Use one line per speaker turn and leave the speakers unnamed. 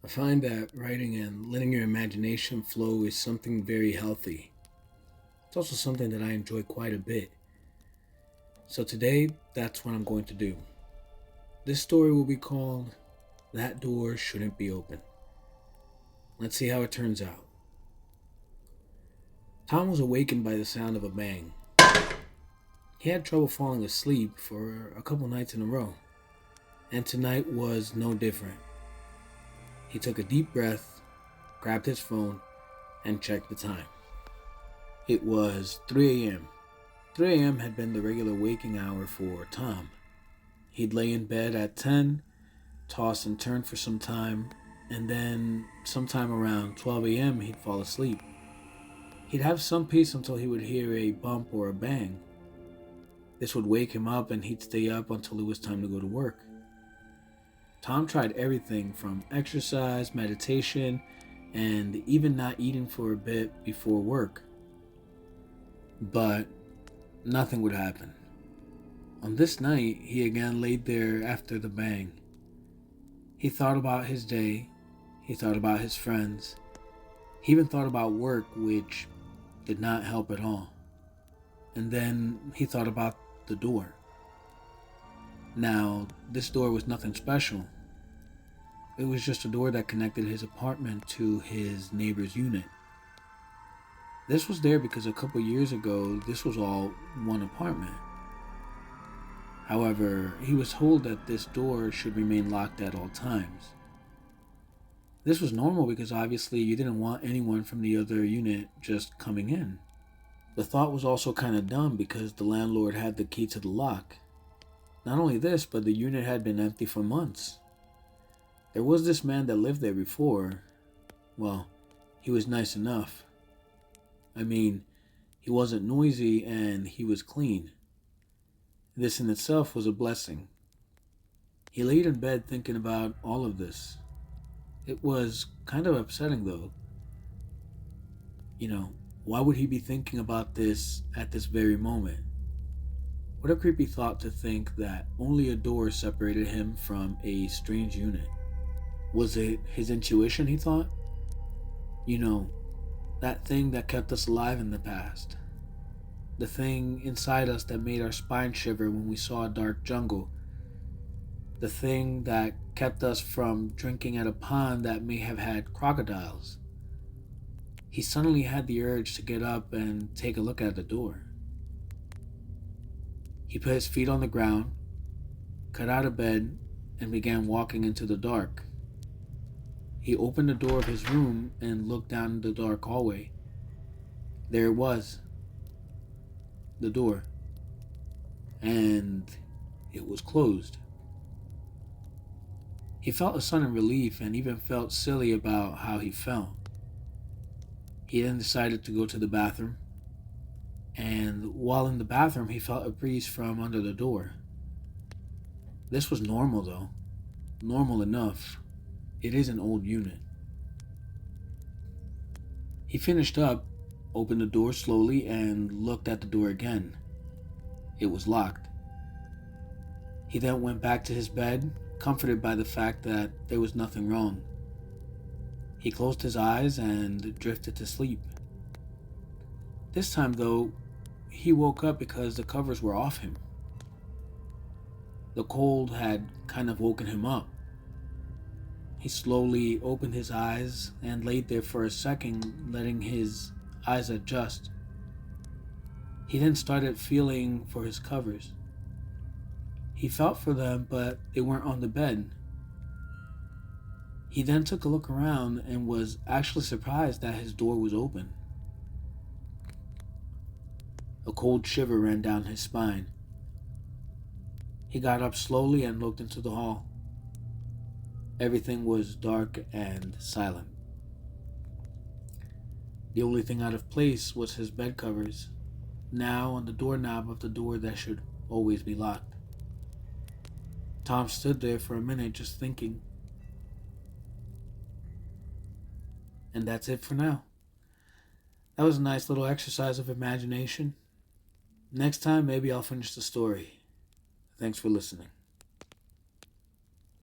I find that writing and letting your imagination flow is something very healthy. It's also something that I enjoy quite a bit. So today, that's what I'm going to do. This story will be called That Door Shouldn't Be Open. Let's see how it turns out. Tom was awakened by the sound of a bang. He had trouble falling asleep for a couple nights in a row, and tonight was no different. He took a deep breath, grabbed his phone, and checked the time. It was 3 a.m. 3 a.m. had been the regular waking hour for Tom. He'd lay in bed at 10, toss and turn for some time, and then sometime around 12 a.m. he'd fall asleep. He'd have some peace until he would hear a bump or a bang. This would wake him up and he'd stay up until it was time to go to work. Tom tried everything from exercise, meditation, and even not eating for a bit before work. But nothing would happen. On this night, he again laid there after the bang. He thought about his day, he thought about his friends, he even thought about work, which did not help at all. And then he thought about the door. Now, this door was nothing special. It was just a door that connected his apartment to his neighbor's unit. This was there because a couple years ago, this was all one apartment. However, he was told that this door should remain locked at all times. This was normal because obviously you didn't want anyone from the other unit just coming in. The thought was also kind of dumb because the landlord had the key to the lock. Not only this, but the unit had been empty for months. There was this man that lived there before. Well, he was nice enough. I mean, he wasn't noisy and he was clean. This in itself was a blessing. He laid in bed thinking about all of this. It was kind of upsetting though. Why would he be thinking about this at this very moment? What a creepy thought to think that only a door separated him from a strange unit. Was it his intuition, he thought? That thing that kept us alive in the past. The thing inside us that made our spine shiver when we saw a dark jungle. The thing that kept us from drinking at a pond that may have had crocodiles. He suddenly had the urge to get up and take a look at the door. He put his feet on the ground, got out of bed, and began walking into the dark. He opened the door of his room and looked down the dark hallway. There it was, the door, and it was closed. He felt a sudden relief and even felt silly about how he felt. He then decided to go to the bathroom, and while in the bathroom, he felt a breeze from under the door. This was normal though, normal enough. It is an old unit. He finished up, opened the door slowly, and looked at the door again. It was locked. He then went back to his bed, comforted by the fact that there was nothing wrong. He closed his eyes and drifted to sleep. This time, though, he woke up because the covers were off him. The cold had kind of woken him up. He slowly opened his eyes and laid there for a second, letting his eyes adjust. He then started feeling for his covers. He felt for them, but they weren't on the bed. He then took a look around and was actually surprised that his door was open. A cold shiver ran down his spine. He got up slowly and looked into the hall. Everything was dark and silent. The only thing out of place was his bed covers, now on the doorknob of the door that should always be locked. Tom stood there for a minute just thinking. And that's it for now. That was a nice little exercise of imagination. Next time, maybe I'll finish the story. Thanks for listening.